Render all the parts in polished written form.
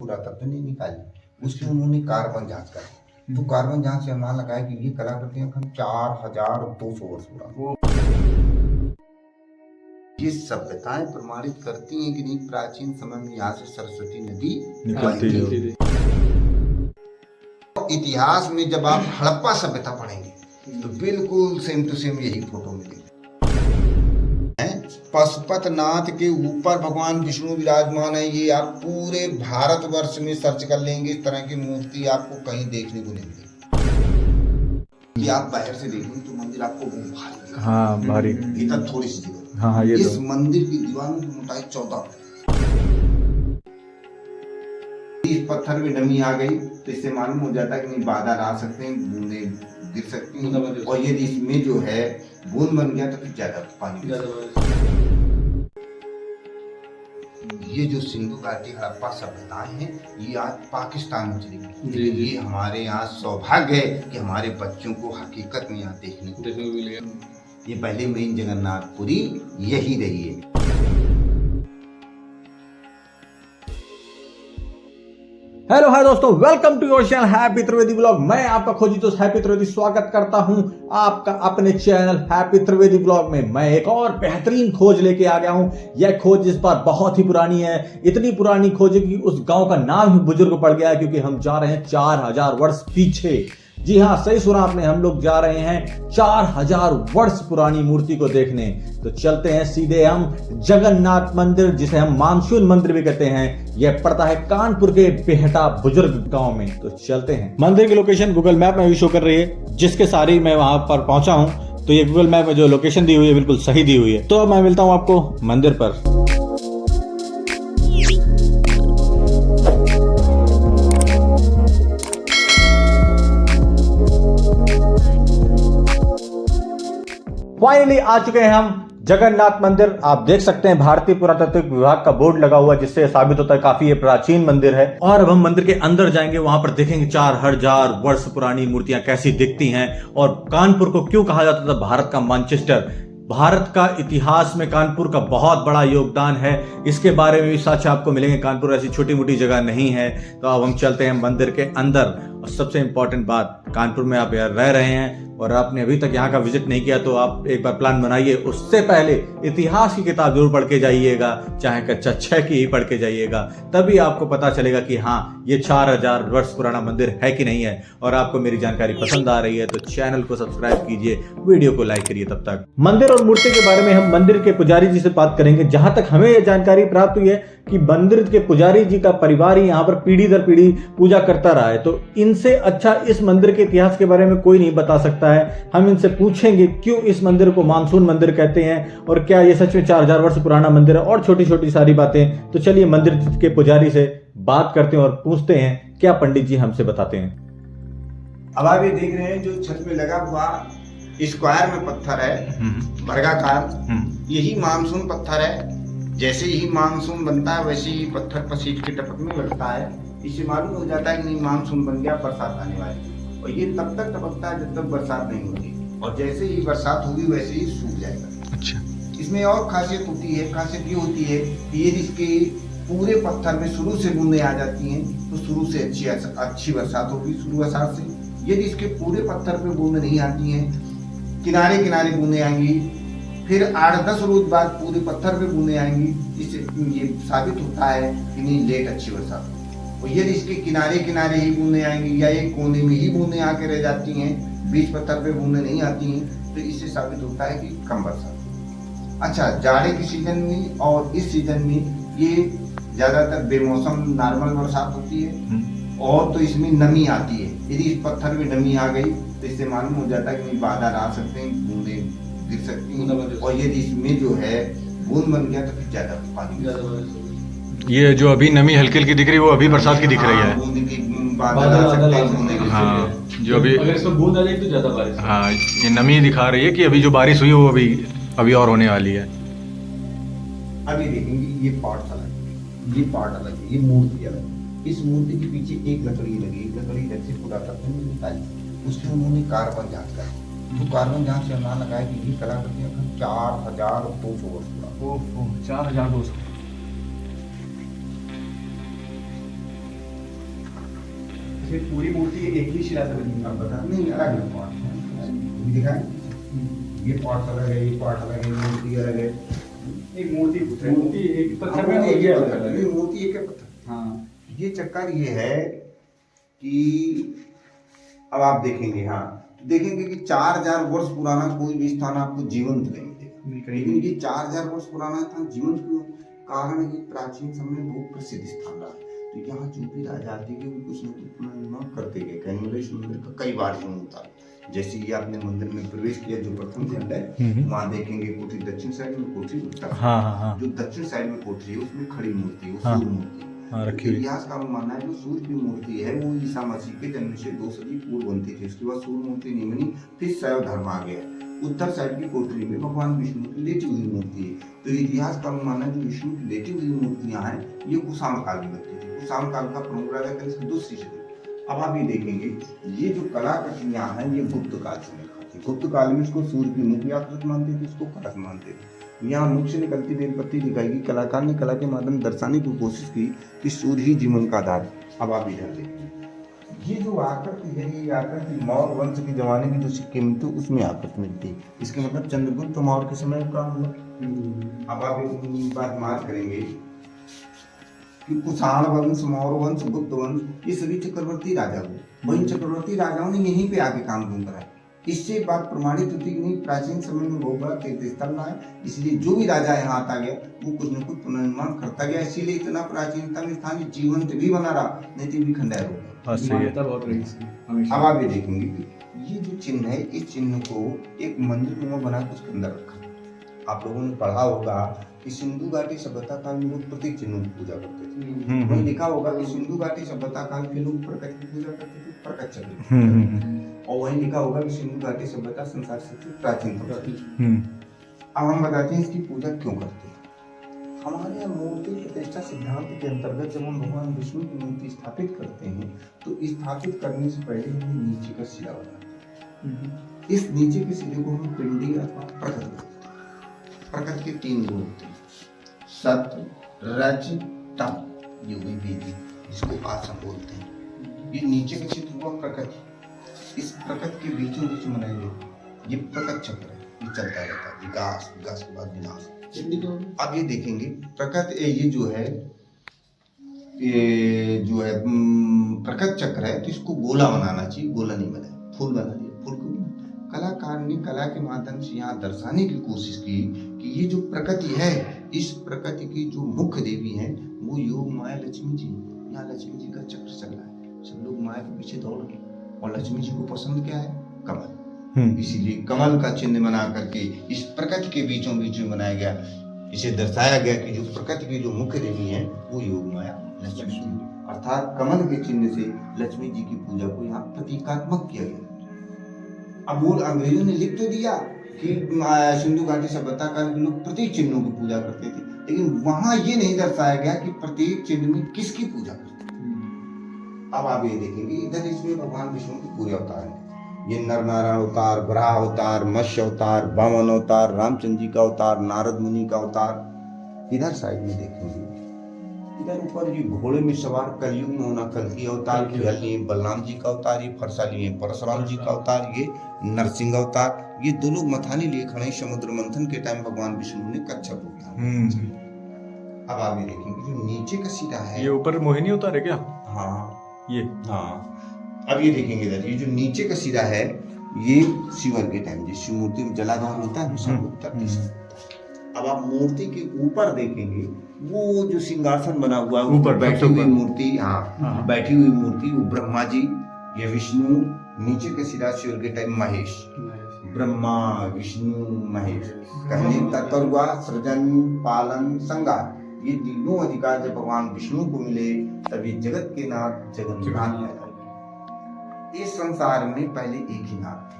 पुरातत्व ने निकाली, उसकी उन्होंने कार्बन जांच करी। तो कार्बन जांच से अनुमान लगाया कि ये कलाकृतियां 4200 वर्ष पुरानी। ये सभ्यताएं प्रमाणित करती हैं कि नहीं प्राचीन समय में यहाँ से सरस्वती नदी निकलती थी। इतिहास में जब आप हड़प्पा सभ्यता पढ़ेंगे तो बिल्कुल सेम टू सेम यही फोटो मिलेगी। पशुपतिनाथ के ऊपर भगवान विष्णु विराजमान है। ये आप पूरे भारतवर्ष में सर्च कर लेंगे, इस तरह की मूर्ति आपको कहीं देखने को नहीं मिलेगी। ये आप बाहर से देखेंगे तो मंदिर आपको भारी, हाँ भारी, भीतर थोड़ी सी जगह। हाँ ये इस तो मंदिर की दीवारों की मोटाई 14 फीट। इस पत्थर में नमी आ गई तो इससे मालूम हो जाता है कि नहीं बादल आ सकते हैं, बूंदें गिर सकती हैं, और यदि इसमें जो है बूंद बन गया तो फिर ज्यादा पानी। ये जो सिंधु घाटी हड़प्पा सभ्यताएं हैं ये आज पाकिस्तान में चली गई। ये हमारे यहाँ सौभाग्य है कि हमारे बच्चों को हकीकत में यहाँ देखने को मिल गया। ये पहले मेन जगन्नाथपुरी यही रही है। हेलो हाय दोस्तों, welcome to your channel Happy Trivedi blog. मैं आपका खोजी तो हैप्पी त्रिवेदी स्वागत करता हूं आपका अपने चैनल हैप्पी त्रिवेदी ब्लॉग में। मैं एक और बेहतरीन खोज लेके आ गया हूं। यह खोज इस बार बहुत ही पुरानी है, इतनी पुरानी खोज है कि उस गांव का नाम ही बुजुर्ग पड़ गया है, क्योंकि हम जा रहे हैं 4000 वर्ष पीछे। जी हाँ, सही सुना आपने, हम लोग जा रहे हैं 4000 वर्ष पुरानी मूर्ति को देखने। तो चलते हैं सीधे हम जगन्नाथ मंदिर, जिसे हम मानसून मंदिर भी कहते हैं। यह पड़ता है कानपुर के बेहटा बुजुर्ग गांव में। तो चलते हैं। मंदिर की लोकेशन गूगल मैप में भी शो कर रही है, जिसके सारी मैं वहां पर पहुंचा हूं। तो ये गूगल मैप में जो लोकेशन दी हुई है बिल्कुल सही दी हुई है। तो अब मैं मिलता हूं आपको मंदिर पर। फाइनली आ चुके हैं हम जगन्नाथ मंदिर। आप देख सकते हैं भारतीय पुरातत्व विभाग का बोर्ड लगा हुआ है, जिससे साबित होता है काफी ये प्राचीन मंदिर है। और अब हम मंदिर के अंदर जाएंगे, वहां पर देखेंगे 4000 वर्ष पुरानी मूर्तियां कैसी दिखती हैं, और कानपुर को क्यों कहा जाता था भारत का मैनचेस्टर। भारत का इतिहास में कानपुर का बहुत बड़ा योगदान है, इसके बारे में भी सच आपको मिलेंगे। कानपुर ऐसी छोटी मोटी जगह नहीं है। तो अब हम चलते हैं मंदिर के अंदर। और सबसे इंपॉर्टेंट बात, कानपुर में आप यार रह रहे हैं और आपने अभी तक यहाँ का विजिट नहीं किया, तो आप एक बार प्लान बनाइए। उससे पहले इतिहास की किताब जरूर पढ़ के जाइएगा, चाहे कक्षा 6 की ही पढ़ के जाइएगा, तभी आपको पता चलेगा कि हाँ ये 4000 वर्ष पुराना मंदिर है कि नहीं है। और आपको मेरी जानकारी पसंद आ रही है तो चैनल को सब्सक्राइब कीजिए, वीडियो को लाइक करिए। तब तक मंदिर और मूर्ति के बारे में हम मंदिर के पुजारी जी से बात करेंगे। जहां तक हमें यह जानकारी प्राप्त हुई है कि मंदिर के पुजारी जी का परिवार ही यहाँ पर पीढ़ी दर पीढ़ी पूजा करता रहा है। तो इनसे अच्छा इस मंदिर के इतिहास के बारे में कोई नहीं बता सकता है। हम इनसे पूछेंगे क्यों इस मंदिर को मानसून मंदिर कहते हैं, और क्या ये सच में 4000 वर्ष पुराना मंदिर है, और छोटी छोटी सारी बातें। तो चलिए मंदिर के पुजारी से बात करते हैं और पूछते हैं क्या पंडित जी हमसे बताते हैं। अब आप ये देख रहे हैं जो छत में लगा हुआ स्क्वायर में पत्थर है, वर्गाकार, यही मानसून पत्थर है। जैसे ही मानसून बनता है वैसे ही पत्थर पसीट के टपकने लगता है। इससे मालूम हो जाता है कि नहीं मानसून बन गया, बरसात आने वाली है। और ये तब तक टपकता है जब तक बरसात नहीं होती, और जैसे ही बरसात होगी वैसे ही सूख जाएगा। अच्छा, इसमें और खासियत होती है। खासियत ये होती है कि यदि इसके पूरे पत्थर में शुरू से बूंदें आ जाती हैं तो शुरू से अच्छी बरसात होगी, शुरू बरसात से। यदि इसके पूरे पत्थर पे बूंदें नहीं आती हैं, किनारे किनारे बूंदें आएंगी, फिर 8-10 रोज बाद पूरे पत्थर पे बूंदें आएंगी। इससे ये साबित होता है कि नहीं लेट अच्छी बरसात हो। और यदि इसके किनारे किनारे ही बूंदें आएंगी या एक कोने में ही बूंदें आके रह जाती हैं, बीच पत्थर पे बूंदें नहीं आती हैं, तो इससे साबित होता है कि कम बरसात। अच्छा, जाड़े के सीजन में और इस सीजन में ये ज्यादातर बेमौसम नॉर्मल बरसात होती है, और तो इसमें नमी आती है। यदि इस पत्थर में नमी आ गई तो इससे मालूम हो जाता है कि नहीं बादल आ सकते हैं, बूंदें गिर सकती हैं, और यदि इसमें जो है बूंद बन गया तो फिर ज्यादा पानी। ये जो अभी नमी हल्की हल्की दिख रही है वो अभी बरसात की दिख रही है। बूंद की बादल आ सकते हैं। हाँ, जो अभी अगर इसमें बूंद आ जाएगी तो ज्यादा बारिश। हाँ, ये नमी दिखा रही है कि अभी जो बारिश हुई है वो अभी और होने वाली है। अभी देखेंगे ये पार्ट अलग है, ये पार्ट अलग है, ये मूर्ति अलग है। इस मूर्ति के पीछे एक लकड़ी लगी, एक लकड़ी जैसे पुरातत्व ने निकाली, उसकी उन्होंने कार्बन जांच करी। तो कार्बन जांच से अनुमान लगाया कि ये कलाकृतियां 4200 वर्ष पुरानी। 4200। ये पूरी मूर्ति एक ही शिला से बनी है। अब बता नहीं अलग पॉट दिखाएं, ये पॉट अलग है, ये पॉट अलग है, मूर्ति अलग है। एक मूर्ति एक पत्थर में ये ये मूर्ति एक है पत्थर। हाँ ये चक्कर ये है कि अब आप देखेंगे, हाँ देखेंगे कि 4000 वर्ष पुराना कोई भी स्थान आपको जीवंत नहीं देगा, लेकिन ये 4000 वर्ष पुराना स्थान जीवंत क्यों? कारण ये प्राचीन समय में बहुत प्रसिद्ध स्थान रहा। तो यहाँ जो भी राजा आते गए वो कुछ न कुछ पुनर्निर्माण करते गए। कहीं मतलब इस मंदिर का कई बार यूं होता है। जैसे ये आपने मंदिर में प्रवेश किया, जो प्रथम खंड है वहाँ देखेंगे कोठी दक्षिण साइड में, कोठी उत्तर। हाँ। जो दक्षिण साइड में कोठी है उसमें खड़ी मूर्ति है, वो हाँ। सूर्य मूर्ति है। रखी हुई। इतिहास का मानना है जो सूर्य की मूर्ति है वो ईसा मसीह के जन्म से 2 सदी पूर्व बनती थी। उसके बाद सूर्य मूर्ति नहीं बनी, फिर शैव धर्म आ गया। उत्तर साइड की कोठरी में भगवान विष्णु की लेटी हुई मूर्ति है। तो इतिहास का मानना है जो विष्णु की लेटी हुई मूर्तियां हैं ये कुशाण काल में बनती थी। कुशाण काल का प्रमुख राजा कनिष्क दूसरी सदी। अब आप ये देखेंगे ये जो कलाकृतियां हैं ये गुप्त काल से निकलती है। गुप्त काल में इसको सूर्य की मुख आकृति मानते थे, इसको कलश मानते थे। यहाँ मुख से निकलती बेलपत्ती दिखाई गई। कलाकार ने कला के माध्यम दर्शाने की कोशिश की कि सूर्य ही जीवन का आधार है। अब आप इधर देखिए, ये जो आकृति है ये आकृति मौर्य वंश के जमाने की जो सिक्के मिलते उसमें आकृति मिलती है। इसके मतलब चंद्रगुप्त मौर्य के समय का मतलब। अब आप एक बात मार करेंगे कि कुषाण वंश, मौर्य वंश, गुप्त वंश ये सभी चक्रवर्ती राजा हुए। वही चक्रवर्ती राजाओं ने यहीं पे आके काम क्यों कराया? इससे बात प्रमाणित होती कि नहीं प्राचीन समय में बहुत बड़ा तीर्थ स्थल रहा है, इसलिए जो भी राजा यहाँ आता गया वो कुछ न कुछ पुनर्निर्माण करता गया, इसीलिए इतना प्राचीनतम स्थान जीवंत भी बना रहा, नहीं तो भी खंडहर हो गया। मान्यता बहुत रही इसकी हमेशा। अब आप ये देखेंगे कि ये जो चिन्ह है इस चिन्ह को एक मंदिर में बना के उसके अंदर रखा। आप लोगों ने पढ़ा होगा कि सिंधु घाटी सभ्यता काल में लोग प्रतीक चिन्हों की पूजा करते थे। वही लिखा होगा कि सिंधु घाटी सभ्यता काल के लोग प्रकट की पूजा करते थे, प्रकट चक्र। और वही लिखा होगा कि सिंधु घाटी सभ्यता संसार से प्राचीन। अब हम बताते हैं इसकी पूजा क्यों करते हैं। हमारे यहाँ मूर्ति प्रतिष्ठा सिद्धांत के अंतर्गत जब हम भगवान विष्णु की मूर्ति स्थापित करते हैं तो स्थापित करने से पहले हम नीचे का सिरा बनाते हैं। इस नीचे के सिरे को हम पिंडी अथवा प्रकट बोलते हैं। प्रकट के 3 गुण होते हैं, सत्य, रज, तप। ये हुई विधि, इसको आसन बोलते हैं। ये नीचे के चित्र को प्रकट, इस प्रकट के बीचों बीच बनाए गए ये प्रकट चक्र है। ये चलता रहता है, विकास, विकास के बाद विनाश। अब ये देखेंगे प्रकट ये जो है प्रकट चक्र है, तो इसको गोला बनाना चाहिए, गोला नहीं बनाया, फूल बना दिया। फूल को कलाकार ने कला के माध्यम से यहाँ दर्शाने की कोशिश की कि ये जो प्रकृति है, इस प्रकृति की जो मुख्य देवी है वो योग माया लक्ष्मी जी। यहाँ लक्ष्मी जी का चक्र चल रहा है, सब लोग माया के पीछे दौड़ रहे हैं और लक्ष्मी जी को पसंद क्या है? कमल। इसीलिए कमल का चिन्ह बना करके इस प्रकृति के बीचों बीच में बनाया गया। इसे दर्शाया गया कि जो प्रकृति की जो मुख्य देवी है वो योग माया लक्ष्मी जी, अर्थात कमल के चिन्ह से लक्ष्मी जी की पूजा को यहाँ प्रतीकात्मक किया गया। अब वो अंग्रेजों ने लिख तो दिया कि सिंधु घाटी सभ्यता काल के लोग प्रतीक चिन्हों की पूजा करते थे, लेकिन वहां ये नहीं दर्शाया गया कि प्रतीक चिन्ह में किसकी पूजा करते थे। अब आप ये देखेंगे इधर इसमें भगवान विष्णु के पूरे अवतार हैं। ये नर नारायण अवतार, वराह अवतार, मत्स्य अवतार, वामन अवतार, रामचंद्र जी का अवतार, नारद मुनि का अवतार। इधर साइड में देखेंगे, इधर ऊपर ये घोड़े में सवार कलयुग में होना कल्कि अवतार की हल लिए बलराम जी का अवतार, ये फरसा लिए परशुराम जी का अवतार, ये नरसिंह अवतार। ये 2 लोग मथानी लिए खड़े समुद्र मंथन के टाइम भगवान विष्णु ने कच्छप रूप धारण। अब आप ये देखेंगे जो नीचे का सिरा है, ये ऊपर मोहिनी अवतार है क्या? हाँ ये हाँ। अब ये देखेंगे इधर ये जो नीचे का सिरा है ये शिवर के टाइम जिस शिव मूर्ति में जलाधार होता है उत्तर। अब आप मूर्ति के ऊपर देखेंगे वो जो सिंहासन बना हुआ है ऊपर बैठी हुई मूर्ति, हाँ बैठी हुई मूर्ति वो ब्रह्मा जी, ये विष्णु। नीचे के सिरा शिवर के टाइम महेश, ब्रह्मा विष्णु महेश। कहने तात्पर्य हुआ सृजन पालन संहार, ये तीनों अधिकार जब भगवान विष्णु को मिले तभी जगत के नाथ जगन्नाथ पैदा। इस संसार में पहले एक ही नाथ थे,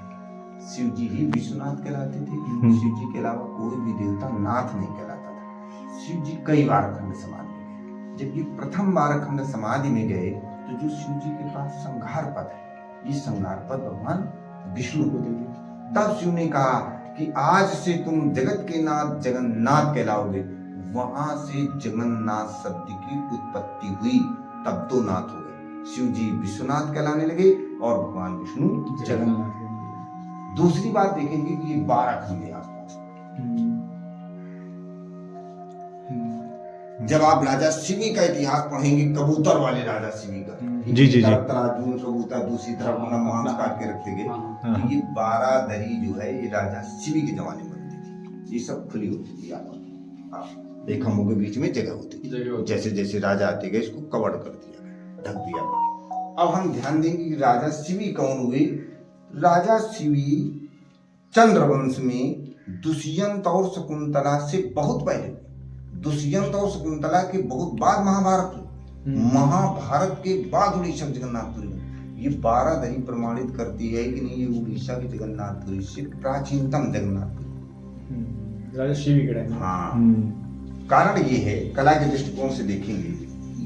शिव जी ही विश्वनाथ कहलाते थे। शिव जी के अलावा कोई भी देवता नाथ नहीं कहलाता था। शिव जी कई बार अखंड समाधि में गए, जब ये प्रथम बार अखंड समाधि में गए तो जो शिव जी के पास संहार पद है, ये संहार पद भगवान विष्णु को दे दिया। तब शिव ने कहा कि आज से तुम जगत के नाथ जगन्नाथ कहलाओगे। वहां से जगन्नाथ शब्द की उत्पत्ति हुई, तब तो नाथ हो गए। शिव जी विश्वनाथ कहलाने लगे और भगवान विष्णु जगन्नाथ। दूसरी बात देखेंगे कि ये 12 खंडे आसपास। जब आप राजा शिवी का इतिहास पढ़ेंगे, कबूतर वाले राजा शिवी का, जी, जी, जी। तराजू में कबूतर, दूसरी तरफ अपना मांस काट के रखते गए, तो ये 12 दरी जो है ये राजा शिवी के जमाने में बनती थी। ये सब खुली होती थी, एक खम्भों के बीच में जगह होती थी। जैसे जैसे राजा आते गए इसको कवर कर दिया, ढक दिया। अब हम ध्यान देंगे कि राजा शिवी कौन हुए। राजा शिवी चंद्रवंश में दुष्यंत और शकुंतला से बहुत पहले, दुष्यंत और शकुंतला के बहुत बाद महाभारत हुई। महाभारत के बाद उड़ीसा जगन्नाथपुरी में ये 12 दरी प्रमाणित करती है कि नहीं, ये उड़ीसा की जगन्नाथपुरी से प्राचीनतम जगन्नाथपुरी राजा शिवी के टाइम। हाँ, कारण ये है, कला के दृष्टिकोण से देखेंगे,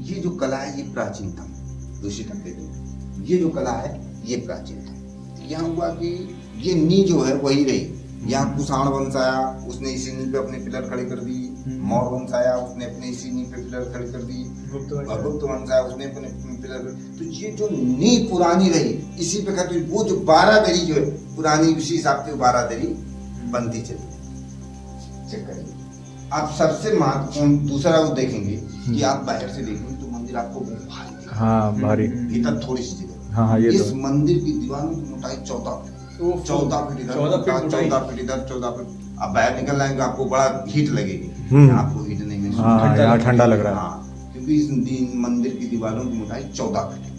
ये जो कला है ये प्राचीनतम, दूसरी तरफ देखेंगे ये जो कला है ये प्राचीनतम। यहाँ हुआ कि ये नी जो है वही रही। यहाँ कुषाण वंश आया, उसने इसी नी पे अपने पिलर खड़े कर दी। मौर्य वंश आया, उसने अपने इसी नी पे पिलर खड़े कर दी। गुप्त वंश आया, उसने अपने पिलर। तो ये जो नी पुरानी रही इसी पे कहते, वो जो 12 दरी जो है पुरानी, उसी हिसाब से 12 दरी बनती चली। चेक करिए। आप सबसे महत्वपूर्ण दूसरा वो देखेंगे कि आप बाहर से देखेंगे तो मंदिर आपको बहुत भारी दिखेगा। हाँ, भारी। भीतर थोड़ी सी जगह। हाँ, ये इस तो मंदिर की दीवारों की मोटाई 14 फीट, 14 फीट इधर, 14 फीट इधर, 14 फीट। अब बाहर निकल आएंगे आपको बड़ा हीट लगेगी, आपको हीट नहीं महसूस होगा। हाँ, यहाँ ठंडा लग रहा है। हाँ, क्योंकि इस मंदिर की दीवारों की मोटाई 14 फीट है।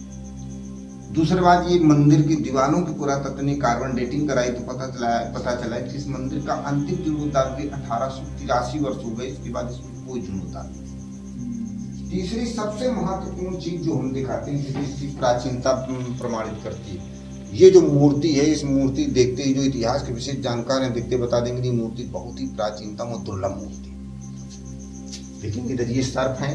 दूसरी बात, ये मंदिर की दीवारों की पुरातत्व ने कार्बन डेटिंग कराई तो पता चला कि इस मंदिर का अंतिम जीर्णोद्धार भी 1883 वर्ष हो गए। इसके बाद इसमें कोई जीर्णोद्धार नहीं। तीसरी सबसे महत्वपूर्ण चीज जो हम दिखाते हैं कि इसकी प्राचीनता प्रमाणित करती है, ये जो मूर्ति है, इस मूर्ति देखते ही जो इतिहास के विशेष जानकार हैं देखते बता देंगे कि मूर्ति बहुत ही प्राचीनतम और दुर्लभ मूर्ति है। देखेंगे इधर ये सर्प हैं,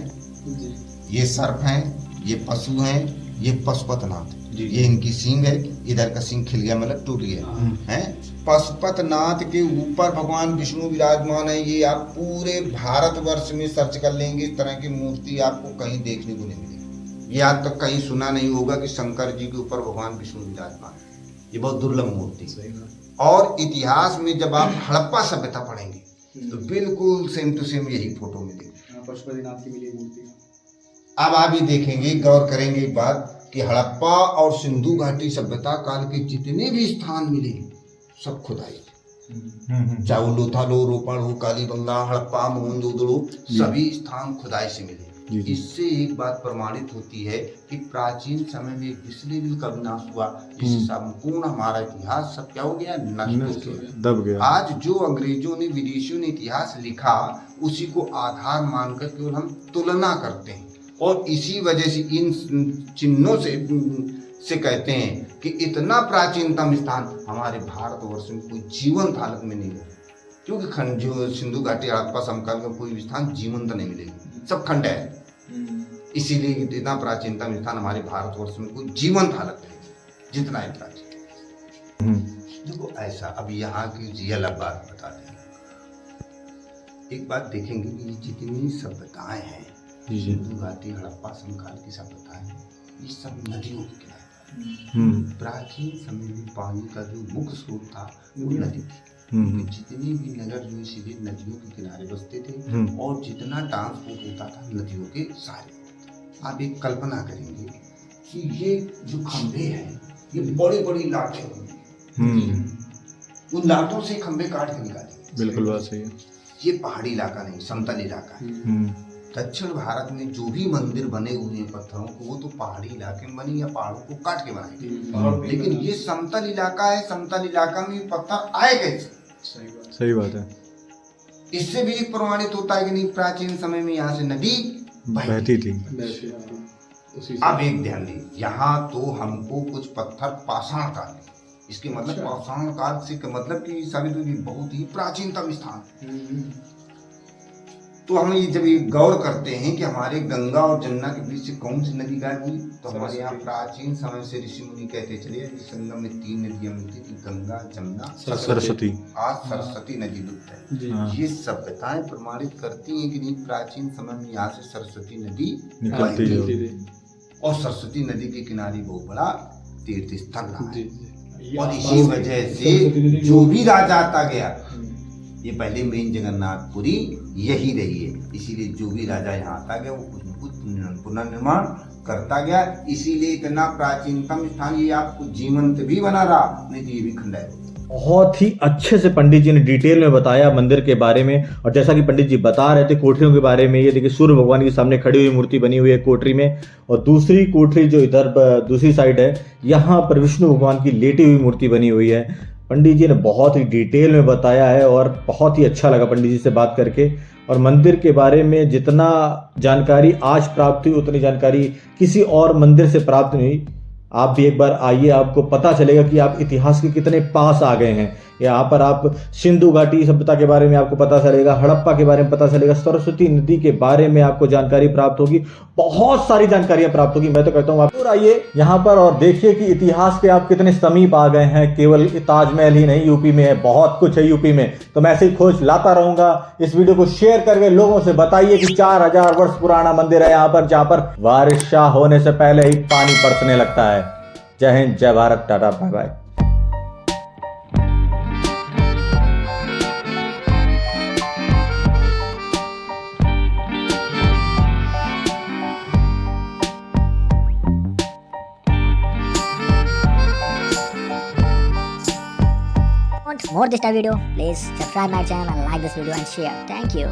ये सर्प हैं, ये पशु हैं, ये पशुपतनाथ, ये इनकी सींग है। इधर का सींग खिल गया, मतलब टूट गया है। पशुपतनाथ के ऊपर भगवान विष्णु विराजमान है। ये आप पूरे भारतवर्ष में सर्च कर लेंगे, इस तरह की मूर्ति आपको कहीं देखने को नहीं मिलेगी। ये आज तक कहीं सुना नहीं होगा कि शंकर जी के ऊपर भगवान विष्णु विराजमान है। ये बहुत दुर्लभ मूर्ति है। और इतिहास में जब आप हड़प्पा सभ्यता पढ़ेंगे तो बिल्कुल सेम टू सेम यही फोटो मिलेगी। पशुपतिनाथ की मिली मूर्ति। अब आप ये देखेंगे, गौर करेंगे एक बात कि हड़प्पा और सिंधु घाटी सभ्यता काल के जितने भी स्थान मिले सब खुदाई थे। चाहे वो लोथालो, रोपड़ हो, कालीबंगा, हड़प्पा, मोहनजोदड़ो, सभी स्थान खुदाई से मिले। इससे एक बात प्रमाणित होती है कि प्राचीन समय में विश्लेषण का विनाश हुआ, जिससे संपूर्ण हमारा इतिहास सब क्या हो गया, नष्ट हो गया, दब गया। आज जो अंग्रेजों ने, विदेशियों ने इतिहास लिखा उसी को आधार मानकर केवल हम तुलना करते हैं, और इसी वजह से इन चिन्हों से कहते हैं कि इतना प्राचीनतम स्थान हमारे भारतवर्ष में कोई जीवंत हालत में नहीं है। क्योंकि जो सिंधु घाटी हड़प्पा समकाल में कोई भी स्थान जीवंत नहीं मिलेगा, सब खंड है। इसीलिए इतना प्राचीनतम स्थान हमारे भारतवर्ष में कोई जीवंत हालत नहीं, जितना है प्राचीन। देखो ऐसा, अब यहाँ की रियल अब बात बताते हैं। एक बात देखेंगे कि ये जितनी सभ्यताएं हैं, सिंधु घाटी हड़प्पा समकाल की सभ्यताएं हैं, ये सब नदियों के किनारे। प्राचीन समय में पानी का जो मुख्य स्रोत था वो नदी थी। जितने भी नगर जो सीधे नदियों के किनारे बसते थे, और जितना ट्रांसपोर्ट होता था नदियों के सहारे। आप एक कल्पना करेंगे कि ये जो खंभे हैं ये बड़ी बड़ी लाटें होंगी, उन लाटों से खंभे काट के निकालेंगे। बिल्कुल बात सही है। ये पहाड़ी इलाका नहीं, समतल इलाका है। दक्षिण भारत में जो भी मंदिर बने हुए हैं पत्थरों को, वो तो पहाड़ी इलाके में बने या पहाड़ों को काट के बनाए। लेकिन ये समतल इलाका है, समतल इलाका में पत्थर आए कैसे? सही बात है। इससे भी एक प्रमाणित होता है कि नहीं, प्राचीन समय में यहाँ से नदी बहती थी। अब एक ध्यान दी, यहाँ तो हमको कुछ पत्थर पाषाण काल, इसके मतलब पाषाण काल से मतलब कि साबित हुई बहुत ही प्राचीनतम स्थान। तो हम ये जब ये गौर करते हैं कि हमारे गंगा और जमुना के बीच से कौन सी नदी गायब हुई, तो हमारे यहाँ प्राचीन समय से ऋषि मुनि कहते चले कि संगम में 3 नदियां मिलती थी, गंगा, जमुना, सरस्वती। आज सरस्वती नदी लुप्त है। ये सभ्यताएं प्रमाणित करती हैं कि नहीं, प्राचीन समय में यहाँ से सरस्वती नदी निकलती थी। और सरस्वती नदी के किनारे बहुत बड़ा तीर्थ स्थल रहा है। ये और आसपास इसी वजह से सरस्वती नदी जो भी राजा आता गया, ये पहले मेन जगन्नाथपुरी यही रही है, इसीलिए जो भी राजा यहाँ आता गया वो कुछ न कुछ पुनर्निर्माण करता गया, इसीलिए इतना प्राचीनतम स्थान ये आपको जीवंत भी बना रहा, नहीं तो ये भी खंडहर होता। बहुत ही अच्छे से पंडित जी ने डिटेल में बताया मंदिर के बारे में। और जैसा कि पंडित जी बता रहे थे कोठरियों के बारे में, ये देखिए सूर्य भगवान के सामने खड़ी हुई मूर्ति बनी हुई है कोठरी में, और दूसरी कोठरी जो इधर दूसरी साइड है, यहाँ पर विष्णु भगवान की लेटी हुई मूर्ति बनी हुई है। पंडित जी ने बहुत ही डिटेल में बताया है और बहुत ही अच्छा लगा पंडित जी से बात करके। और मंदिर के बारे में जितना जानकारी आज प्राप्त हुई उतनी जानकारी किसी और मंदिर से प्राप्त नहीं हुई। आप भी एक बार आइए, आपको पता चलेगा कि आप इतिहास के कितने पास आ गए हैं। यहाँ पर आप सिंधु घाटी सभ्यता के बारे में आपको पता चलेगा, हड़प्पा के बारे में पता चलेगा, सरस्वती नदी के बारे में आपको जानकारी प्राप्त होगी, बहुत सारी जानकारियां प्राप्त होगी। मैं तो कहता हूँ आप जरूर आइए यहाँ पर और देखिए कि इतिहास के आप कितने समीप आ गए हैं। केवल ताजमहल ही नहीं, यूपी में है, बहुत कुछ है यूपी में। तो मैं ऐसे ही खोज लाता रहूंगा। इस वीडियो को शेयर करके लोगों से बताइए कि 4000 वर्ष पुराना मंदिर है यहाँ पर, जहाँ पर वर्षा होने से पहले ही पानी बरसने लगता है। जय हिंद, जय Bharat, tata, bye bye. Want more this type video? Please subscribe my channel and like this video and share. Thank you.